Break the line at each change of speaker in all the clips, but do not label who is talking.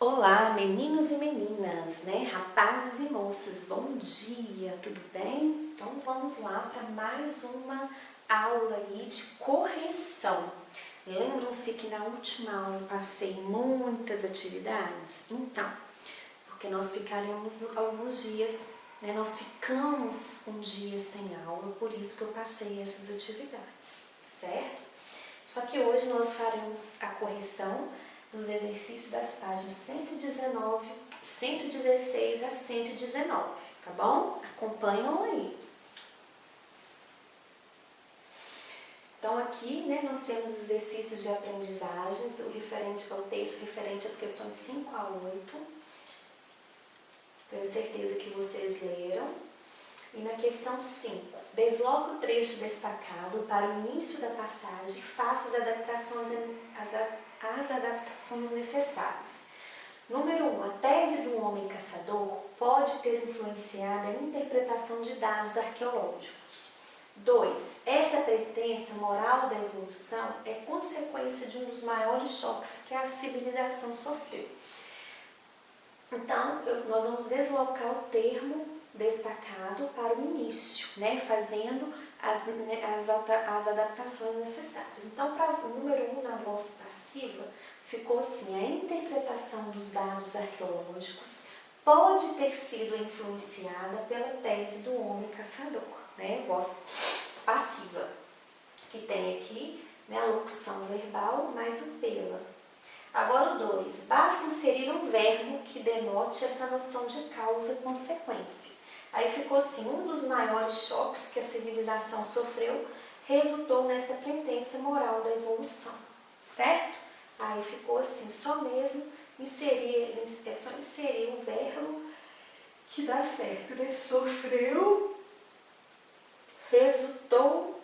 Olá, meninos e meninas, né? Rapazes e moças, bom dia, tudo bem? Então vamos lá para mais uma aula aí de correção. Lembram-se que na última aula eu passei muitas atividades? Então, porque nós ficaremos alguns dias, né? Nós ficamos um dia sem aula, por isso que eu passei essas atividades, certo? Só que hoje nós faremos a correção dos exercícios das páginas 119, 116 a 119, tá bom? Acompanham aí. Então aqui, né, nós temos os exercícios de aprendizagens, o referente ao texto, referente às questões 5 a 8. Tenho certeza que vocês leram. E na questão 5, desloque o trecho destacado para o início da passagem e faça as adaptações necessárias. Número 1. A tese do homem caçador pode ter influenciado a interpretação de dados arqueológicos. 2. Essa pretensão moral da evolução é consequência de um dos maiores choques que a civilização sofreu. Então, nós vamos deslocar o termo destacado para o início, né, fazendo as adaptações necessárias. Então, para o número 1 na voz passiva, ficou assim: a interpretação dos dados arqueológicos pode ter sido influenciada pela tese do homem caçador, né, voz passiva, que tem aqui, né, a locução verbal mais o pela. Agora o 2, basta inserir um verbo que denote essa noção de causa e consequência. Aí ficou assim: um dos maiores choques que a civilização sofreu resultou nessa pretensão moral da evolução, certo? Aí ficou assim, só mesmo inserir, é só inserir um verbo que dá certo, né? Sofreu, resultou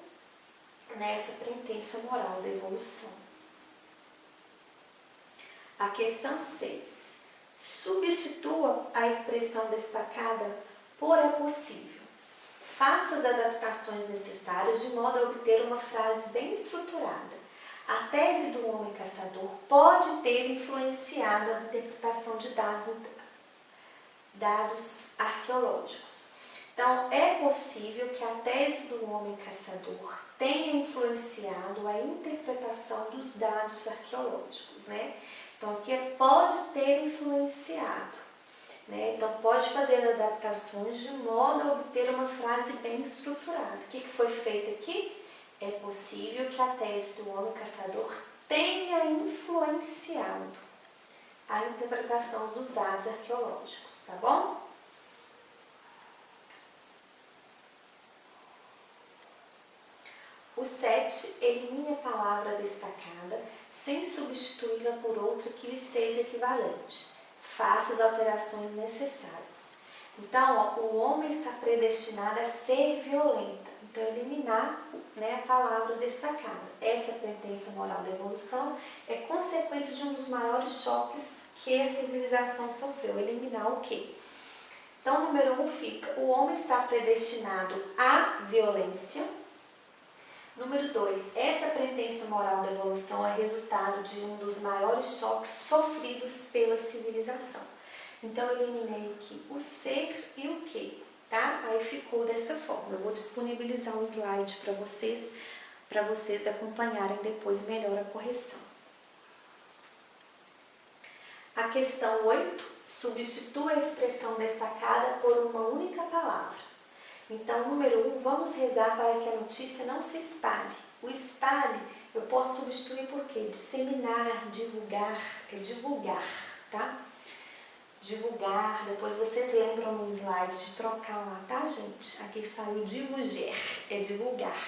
nessa pretensão moral da evolução. A questão 6. Substitua a expressão destacada por é possível. Faça as adaptações necessárias de modo a obter uma frase bem estruturada. A tese do homem caçador pode ter influenciado a interpretação de dados arqueológicos. Então, é possível que a tese do homem caçador tenha influenciado a interpretação dos dados arqueológicos, né? Então, aqui é pode ter influenciado, né? Então, pode fazer adaptações de modo a obter uma frase bem estruturada. O que foi feito aqui? É possível que a tese do homem caçador tenha influenciado a interpretação dos dados arqueológicos, tá bom? O 7, elimine a palavra destacada sem substituí-la por outra que lhe seja equivalente. Faça as alterações necessárias. Então, ó, o homem está predestinado a ser violento. Então, eliminar, né, a palavra destacada. Essa pretensão moral da evolução é consequência de um dos maiores choques que a civilização sofreu. Eliminar o quê? Então, número 1 fica: o homem está predestinado à violência. Número 2, essa pretensão moral da evolução é resultado de um dos maiores choques sofridos pela civilização. Então, eu eliminei aqui o ser e o que, tá? Aí ficou dessa forma. Eu vou disponibilizar um slide para vocês acompanharem depois melhor a correção. A questão 8, substitua a expressão destacada por uma única palavra. Então, número 1, vamos rezar para que a notícia não se espalhe. O espalhe eu posso substituir por quê? Disseminar, divulgar, é divulgar, tá? Divulgar, depois vocês lembram no slide de trocar lá, tá, gente? Aqui saiu divulgar, é divulgar.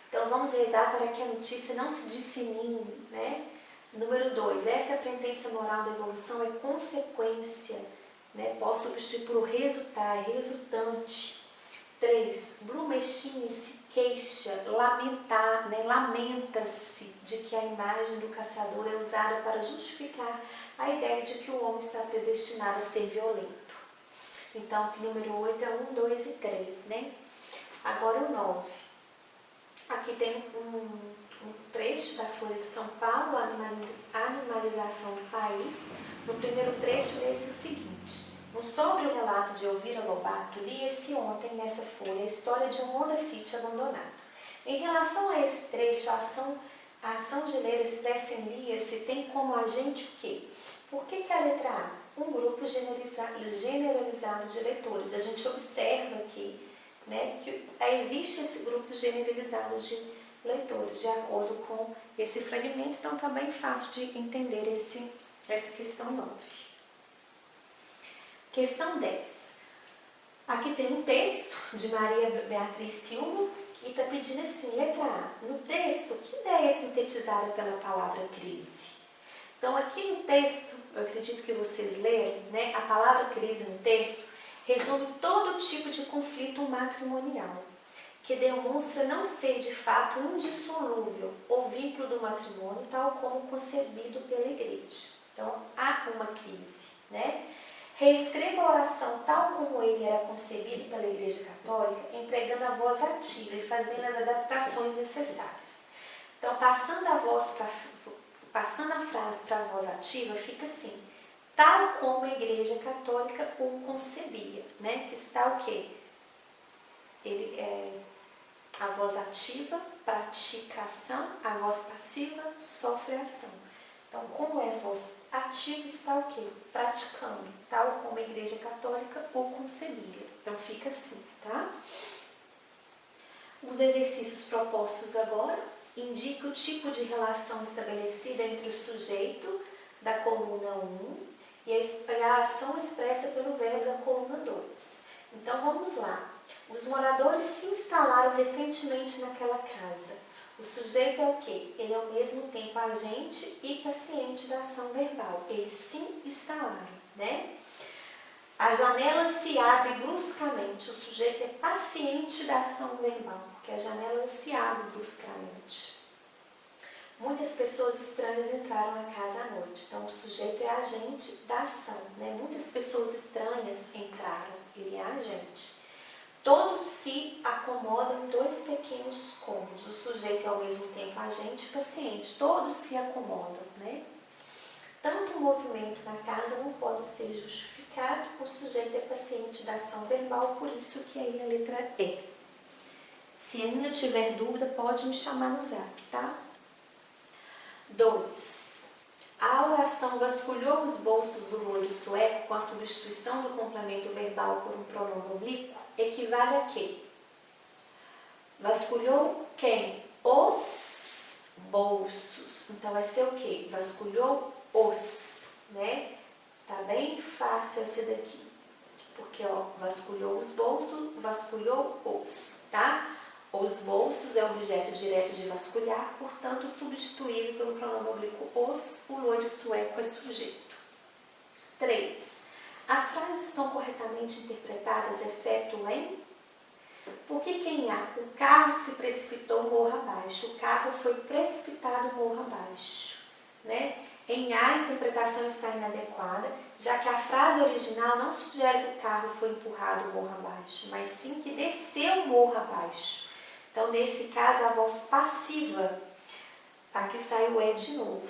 Então, vamos rezar para que a notícia não se dissemine, né? Número 2, essa pretensão moral da evolução é consequência, né? Posso substituir por resultar, resultante. 3. Blumestein se queixa, lamentar, né? Lamenta-se de que a imagem do caçador é usada para justificar a ideia de que o homem está predestinado a ser violento. Então, aqui número 8 é 1, 2 e 3, né? Agora o 9. Aqui tem um trecho da Folha de São Paulo, regionalização do país, no primeiro trecho lê-se o seguinte: no sóbrio relato de Elvira Lobato, li esse ontem nessa folha a história de um Honda Fit abandonado. Em relação a esse trecho, a ação de ler expressa em lia-se tem como agente o quê? Por que a letra A? Um grupo generalizado de leitores. A gente observa aqui, né, que existe esse grupo generalizado de leitores, de acordo com esse fragmento, então está bem fácil de entender essa questão 9. Questão 10. Aqui tem um texto de Maria Beatriz Silva e está pedindo assim, letra A. No texto, que ideia é sintetizada pela palavra crise? Então, aqui no texto, eu acredito que vocês leram, né, a palavra crise no texto resume todo tipo de conflito matrimonial, que demonstra não ser de fato indissolúvel o vínculo do matrimônio, tal como concebido pela igreja. Então, há uma crise, né? Reescreva a oração tal como ele era concebido pela Igreja Católica, empregando a voz ativa e fazendo as adaptações necessárias. Então, passando a frase para a voz ativa, fica assim, tal como a Igreja Católica o concebia, né? Que está o quê? A voz ativa pratica a ação, a voz passiva sofre a ação. Então, como é a voz ativa, está o quê? Praticando, tal como a Igreja Católica o concebia. Então, fica assim, tá? Os exercícios propostos agora indicam o tipo de relação estabelecida entre o sujeito da coluna 1 e a ação expressa pelo verbo da coluna 2. Então, vamos lá. Os moradores se instalaram recentemente naquela casa. O sujeito é o quê? Ele é ao mesmo tempo agente e paciente da ação verbal. Eles se instalaram, né? A janela se abre bruscamente. O sujeito é paciente da ação verbal, porque a janela se abre bruscamente. Muitas pessoas estranhas entraram na casa à noite. Então, o sujeito é agente da ação, né? Muitas pessoas estranhas entraram. Ele é agente. Todos se acomodam em 2 pequenos cômodos. O sujeito é ao mesmo tempo agente e paciente. Todos se acomodam, né? Tanto o movimento na casa não pode ser justificado. O sujeito é paciente da ação verbal, por isso que aí a letra E. Se ainda tiver dúvida, pode me chamar no zap, tá? 2. A oração vasculhou os bolsos do loiro sueco com a substituição do complemento verbal por um pronome oblíquo equivale a quê? Vasculhou quem? Os bolsos. Então, vai ser o quê? Vasculhou os, né? Tá bem fácil esse daqui. Porque, ó, vasculhou os bolsos, vasculhou os, tá? Os bolsos é objeto direto de vasculhar, portanto, substituído pelo pronome oblíquo os, o loiro sueco é sujeito. 3. As frases estão corretamente interpretadas, exceto em? Porque quem há? O carro se precipitou morro abaixo. O carro foi precipitado morro abaixo, né? Em A, a interpretação está inadequada, já que a frase original não sugere que o carro foi empurrado morro abaixo, mas sim que desceu morro abaixo. Então, nesse caso, a voz passiva, aqui sai o E de novo.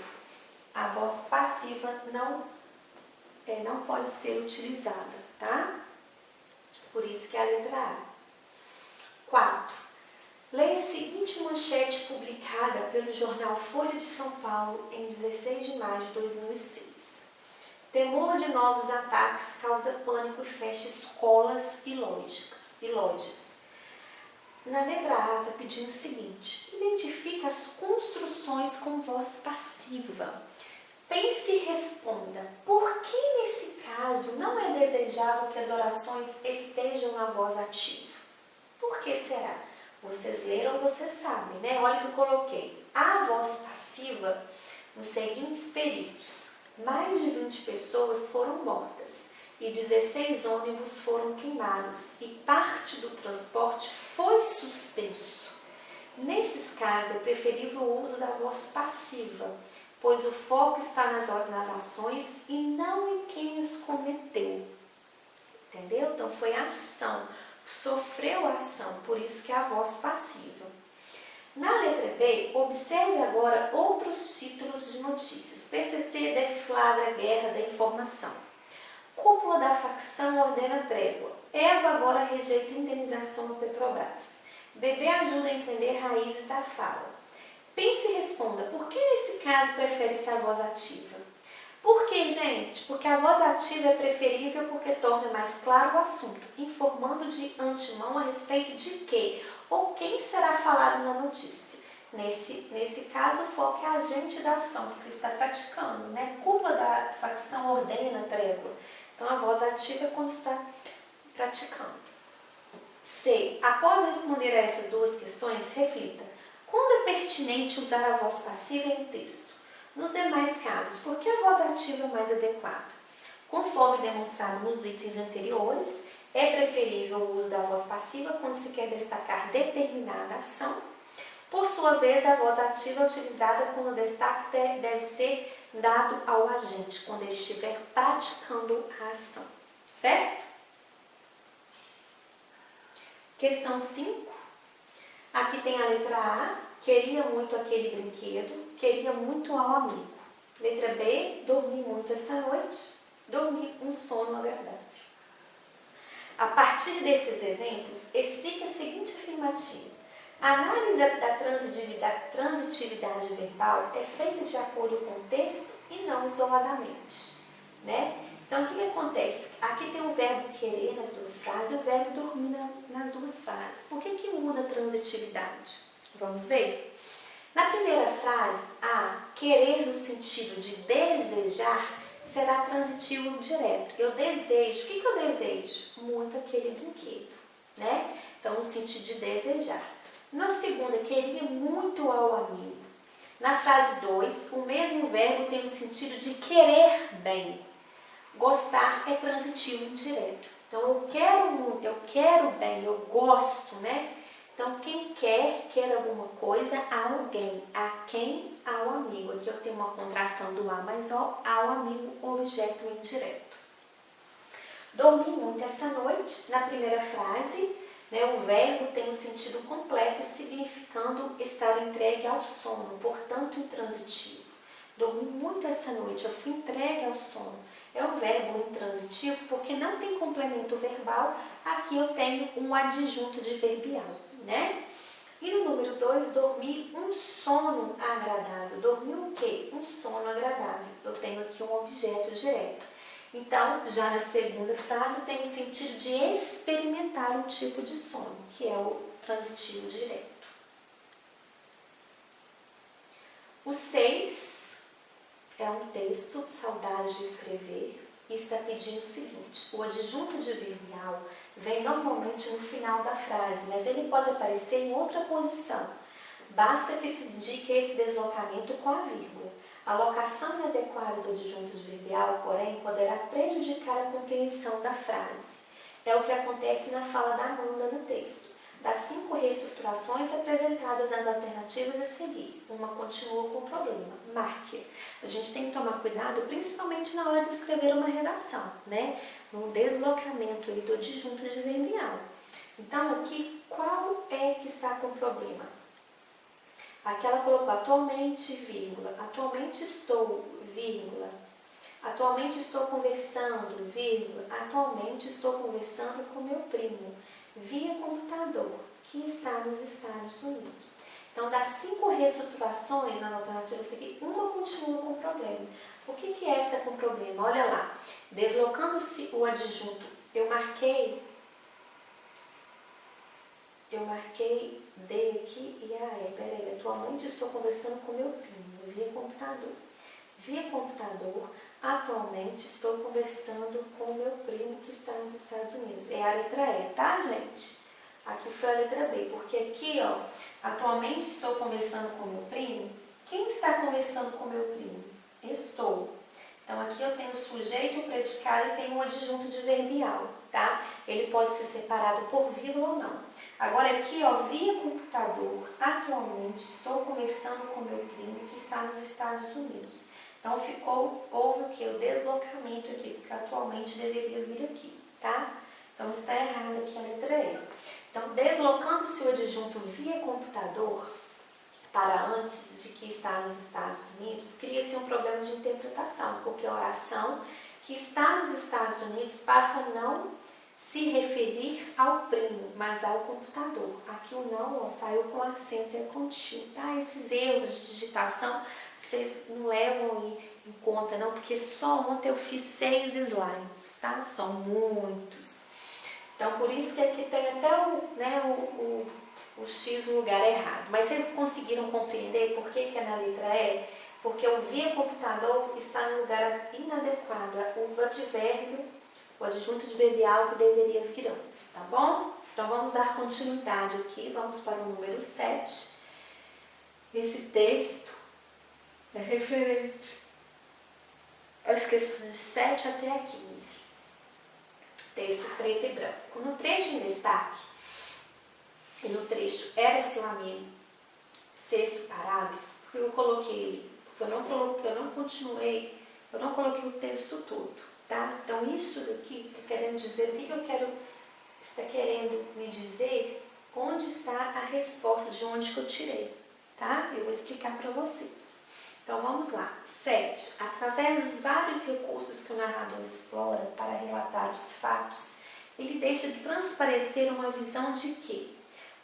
A voz passiva não pode ser utilizada, tá? Por isso que é a letra A. 4. Leia a seguinte manchete publicada pelo jornal Folha de São Paulo em 16 de maio de 2006. Temor de novos ataques causa pânico e fecha escolas e lojas. Na letra A está pedindo o seguinte: identifica as construções com voz passiva. Pense e responda, por que nesse caso não é desejável que as orações estejam na voz ativa? Por que será? Vocês leram, vocês sabem, né? Olha que eu coloquei. A voz passiva, nos seguintes períodos, mais de 20 pessoas foram mortas e 16 ônibus foram queimados e parte do transporte foi suspenso. Nesses casos, é preferível o uso da voz passiva, pois o foco está nas ações e não em quem as cometeu. Entendeu? Então, foi a ação, sofreu a ação, por isso que é a voz passiva. Na letra B, observe agora outros títulos de notícias. PCC guerra da informação. Cúpula da facção ordena trégua. Eva agora rejeita indenização no Petrobras. Bebê ajuda a entender raízes da fala. Pense e responda, por que nesse caso prefere-se a voz ativa? Por que, gente? Porque a voz ativa é preferível porque torna mais claro o assunto, informando de antemão a respeito de quê ou quem será falado na notícia. Nesse caso, o foco é a agente da ação, que está praticando, né? Cúpula da facção ordena trégua. Então, a voz ativa é quando está praticando. C. Após responder a essas duas questões, reflita. Quando é pertinente usar a voz passiva em um texto? Nos demais casos, por que a voz ativa é mais adequada? Conforme demonstrado nos itens anteriores, é preferível o uso da voz passiva quando se quer destacar determinada ação. Por sua vez, a voz ativa é utilizada quando o destaque deve ser dado ao agente, quando ele estiver praticando a ação. Certo? Questão 5. Aqui tem a letra A, queria muito aquele brinquedo, queria muito ao amigo. Letra B, dormi muito essa noite, dormi um sono agradável. A partir desses exemplos, explique a seguinte afirmativa. A análise da transitividade verbal é feita de acordo com o texto e não isoladamente, né? Então, o que acontece? Aqui tem o verbo querer nas duas frases e o verbo dormir nas duas frases. Por que muda a transitividade? Vamos ver? Na primeira frase, a querer no sentido de desejar será transitivo direto. Eu desejo. O que eu desejo? Muito aquele brinquedo, né? Então, no sentido de desejar. Na segunda, queria muito ao amigo. Na frase 2, o mesmo verbo tem o sentido de querer bem. Gostar é transitivo indireto. Então, eu quero muito, eu quero bem, eu gosto, né? Então, quem quer alguma coisa a alguém. A quem? Ao amigo. Aqui eu tenho uma contração do A mais O, ao amigo, objeto indireto. Dormi muito essa noite. Na primeira frase, né, o verbo tem o sentido completo, significando estar entregue ao sono, portanto, intransitivo. Dormi muito essa noite, eu fui entregue ao sono. É um verbo intransitivo porque não tem complemento verbal. Aqui eu tenho um adjunto de verbial, né? E no número 2, dormir um sono agradável. Dormir o quê? Um sono agradável. Eu tenho aqui um objeto direto. Então, já na segunda frase, tem o sentido de experimentar um tipo de sono, que é o transitivo direto. O 6 é um texto, saudade de escrever, e está pedindo o seguinte. O adjunto de verbial vem normalmente no final da frase, mas ele pode aparecer em outra posição. Basta que se indique esse deslocamento com a vírgula. A locação inadequada do adjunto de verbial, porém, poderá prejudicar a compreensão da frase. É o que acontece na fala da Amanda no texto. Das 5 reestruturações apresentadas nas alternativas a seguir, uma continua com o problema. Marque. A gente tem que tomar cuidado, principalmente na hora de escrever uma redação, né? No deslocamento do adjunto de verbial. Então, aqui, qual é que está com problema? Aqui ela colocou atualmente, vírgula, atualmente estou, vírgula, atualmente estou conversando, vírgula, atualmente estou conversando com meu primo, via computador, que está nos Estados Unidos. Então, das 5 reestruturações nas alternativas seguintes, uma continua com problema. O que é esta com problema? Olha lá, deslocando-se o adjunto, eu marquei D aqui e a E. Peraí, atualmente estou conversando com meu primo, via computador. Via computador, atualmente estou conversando com meu primo que está nos Estados Unidos. É a letra E, tá, gente? Aqui foi a letra B, porque aqui, ó, atualmente estou conversando com meu primo. Quem está conversando com meu primo? Estou. Então, aqui eu tenho o sujeito, o predicado e tenho um adjunto de verbial, tá? Ele pode ser separado por vírgula ou não. Agora aqui, ó, via computador, atualmente estou conversando com meu primo que está nos Estados Unidos. Então, houve o quê? O deslocamento aqui, porque atualmente deveria vir aqui, tá? Então, está errado aqui a letra E. Então, deslocando-se o adjunto via computador, para antes de que está nos Estados Unidos, cria-se um problema de interpretação, porque a oração que está nos Estados Unidos passa a não se referir ao primo, mas ao computador. Aqui o não saiu com acento, é contínuo, tá? Esses erros de digitação vocês não levam em conta não, porque só ontem eu fiz 6 slides, tá? São muitos. Então por isso que aqui tem até o X no lugar errado. Mas vocês conseguiram compreender por que é na letra E? Porque o via computador está no lugar inadequado. O advérbio, o adjunto adverbial que deveria vir antes, tá bom? Então vamos dar continuidade aqui, vamos para o número 7. Esse texto é referente às questões 7 até a 15. Texto preto e branco. No trecho em destaque, e no trecho era seu amigo, 6º parágrafo, porque eu coloquei ele, porque eu não continuei, eu não coloquei o texto todo, tá? Então isso daqui está querendo dizer, o que eu quero, está querendo me dizer, onde está a resposta, de onde que eu tirei, tá? Eu vou explicar para vocês. Então vamos lá. 7. Através dos vários recursos que o narrador explora para relatar os fatos, ele deixa transparecer uma visão de quê?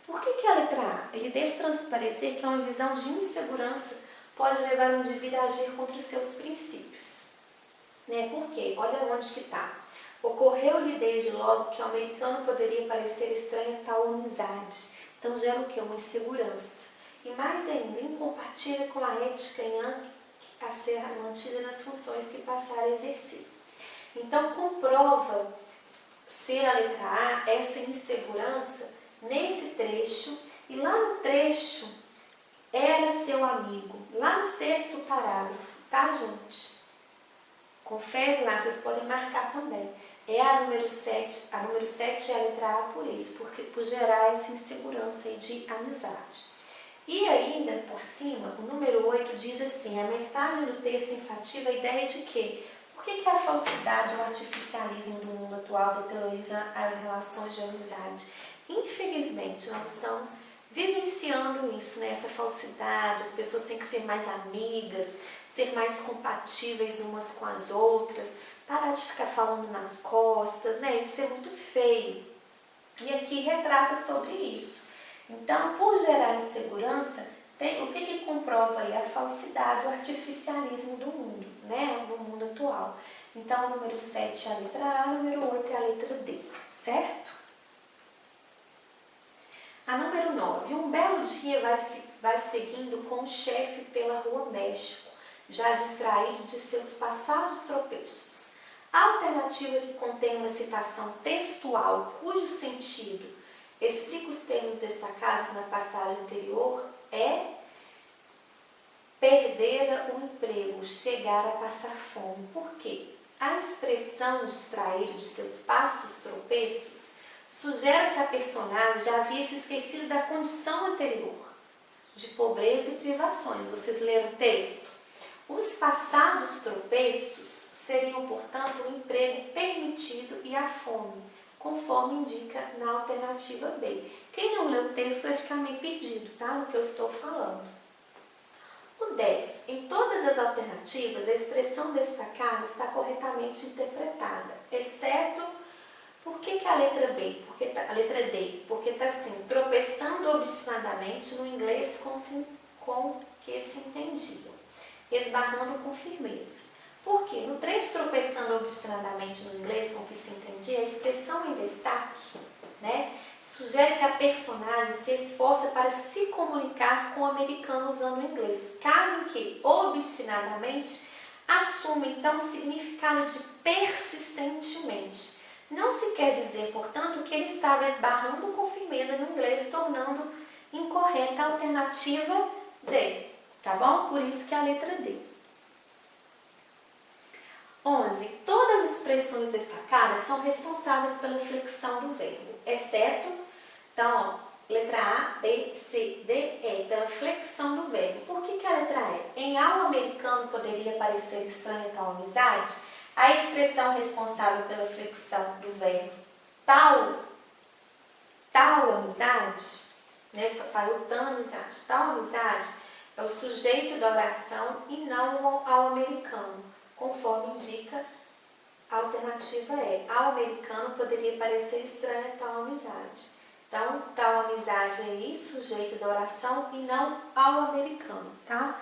Por que a letra A? Ele deixa transparecer que é uma visão de insegurança pode levar o indivíduo a agir contra os seus princípios. Né? Por quê? Olha onde que está. Ocorreu-lhe desde logo que ao americano poderia parecer estranha tal amizade. Então gera o quê? Uma insegurança. E mais ainda, incompatível com a ética a ser mantida nas funções que passar a exercer. Então comprova ser a letra A essa insegurança nesse trecho, e lá no trecho era seu amigo, lá no 6º parágrafo, tá, gente? Confere lá, vocês podem marcar também. É a número 7, a número 7 é a letra A por isso, por gerar essa insegurança aí de amizade. E ainda, por cima, o número 8 diz assim, a mensagem do texto enfatiza a ideia de que por que a falsidade ou artificialismo do mundo atual deterioriza as relações de amizade? Infelizmente, nós estamos vivenciando isso, né? Essa falsidade, as pessoas têm que ser mais amigas, ser mais compatíveis umas com as outras, parar de ficar falando nas costas, né? Isso é muito feio. E aqui retrata sobre isso. Então, por gerar insegurança, o que comprova aí? A falsidade, o artificialismo do mundo, né? No mundo atual. Então, o número 7 é a letra A, o número 8 é a letra D, certo? A número 9. Um belo dia vai seguindo com o chefe pela rua México, já distraído de seus passados tropeços. A alternativa que contém uma citação textual cujo sentido explica os termos destacados na passagem anterior é perder o emprego, chegar a passar fome. Por quê? A expressão distraído de seus passos tropeços sugere que a personagem já havia se esquecido da condição anterior, de pobreza e privações. Vocês leram o texto? Os passados tropeços seriam, portanto, o emprego permitido e a fome, conforme indica na alternativa B. Quem não leu o texto vai ficar meio perdido, tá? No que eu estou falando. O 10. Em todas as alternativas, a expressão destacada está corretamente interpretada, exceto por que a letra B? A letra D? Porque está assim, tropeçando obstinadamente no inglês com que se entendiam, esbarrando com firmeza. Por quê? No trecho tropeçando obstinadamente no inglês com que se entendia, a expressão em destaque, né, sugere que a personagem se esforça para se comunicar com o americano usando o inglês, caso em que obstinadamente assume então o significado de persistentemente. Não se quer dizer, portanto, que ele estava esbarrando com firmeza no inglês, tornando incorreta a alternativa D, tá bom? Por isso que é a letra D. 11. Todas as expressões destacadas são responsáveis pela flexão do verbo, exceto, então, ó, letra A, B, C, D, E, pela flexão do verbo. Por que a letra E? Em ao americano poderia parecer estranha tal amizade? A expressão responsável pela flexão do verbo tal amizade, né? Saiu tal amizade. Tal amizade é o sujeito da oração e não ao americano, conforme indica a alternativa E. Ao americano poderia parecer estranha tal amizade. Então, tal amizade aí, sujeito da oração e não ao americano, tá?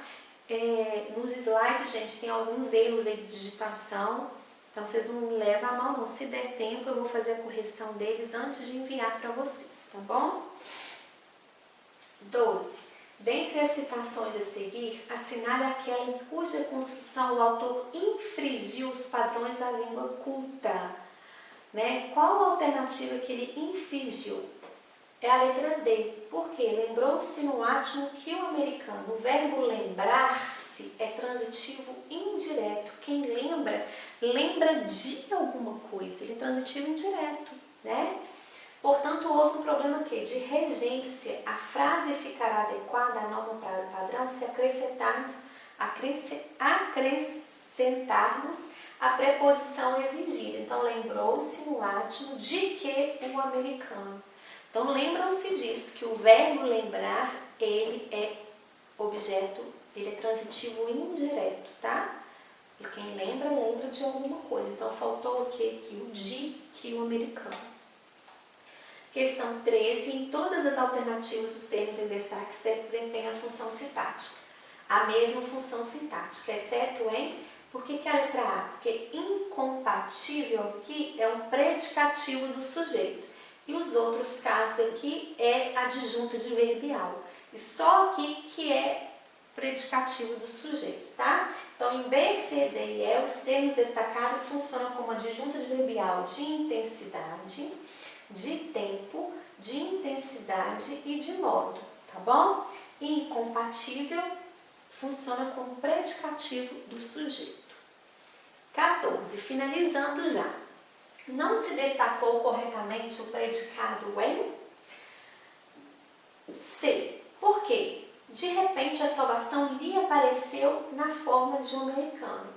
Nos slides, gente, tem alguns erros aí de digitação, então vocês não me levam a mão, não. Se der tempo, eu vou fazer a correção deles antes de enviar para vocês, tá bom? 12. Dentre as citações a seguir, assinale aquela em cuja construção o autor infringiu os padrões da língua culta. Né? Qual a alternativa que ele infringiu? É a letra D. Por quê? Lembrou-se no átimo que o americano. O verbo lembrar-se é transitivo indireto. Quem lembra, lembra de alguma coisa. Ele é transitivo indireto, né? Portanto, houve um problema aqui de regência. A frase ficará adequada à norma padrão se acrescentarmos a preposição exigida. Então, lembrou-se no átimo de que o americano. Então, lembram-se disso, que o verbo lembrar, ele é objeto, ele é transitivo indireto, tá? E quem lembra, lembra de alguma coisa. Então, faltou o quê? Aqui, o de que o americano. Questão 13. Em todas as alternativas, os termos em destaque desempenham a função sintática. A mesma função sintática, exceto em... Por que a letra A? Porque incompatível aqui é um predicativo do sujeito. E os outros casos aqui é adjunto adverbial. E só aqui que é predicativo do sujeito, tá? Então, em B, C, D e E, os termos destacados funcionam como adjunto adverbial de intensidade, de tempo, de intensidade e de modo, tá bom? E incompatível funciona como predicativo do sujeito. 14. Finalizando já. Não se destacou corretamente o predicado em? C. Por quê? De repente a salvação lhe apareceu na forma de um americano.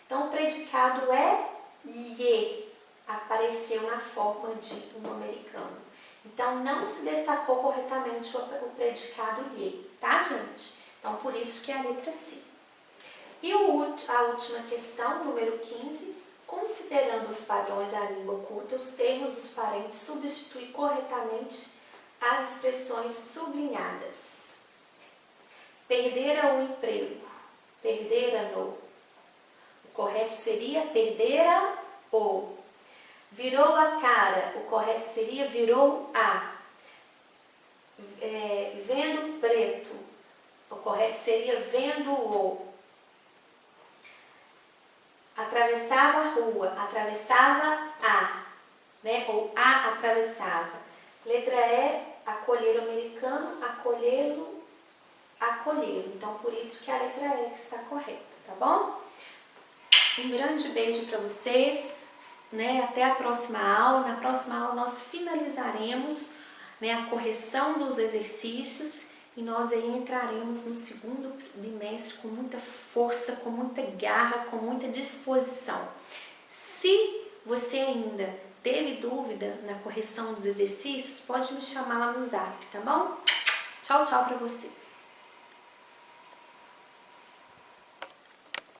Então o predicado é lhe apareceu na forma de um americano. Então não se destacou corretamente o predicado lhe, tá, gente? Então por isso que é a letra C. E a última questão, número 15. Considerando os padrões da língua culta, os termos dos parentes substituem corretamente as expressões sublinhadas. Perdera o emprego, perdera-no. O correto seria perdera o. Virou a cara, o correto seria virou a. Vendo preto, o correto seria vendo o. Atravessava a rua, atravessava a, né? Ou a atravessava. Letra E, acolher o americano, acolhê-lo, acolhê-lo. Então, por isso que a letra E que está correta, tá bom? Um grande beijo para vocês, né? Até a próxima aula. Na próxima aula nós finalizaremos, né, a correção dos exercícios. E nós aí entraremos no segundo bimestre com muita força, com muita garra, com muita disposição. Se você ainda teve dúvida na correção dos exercícios, pode me chamar lá no Zap, tá bom? Tchau, tchau para vocês!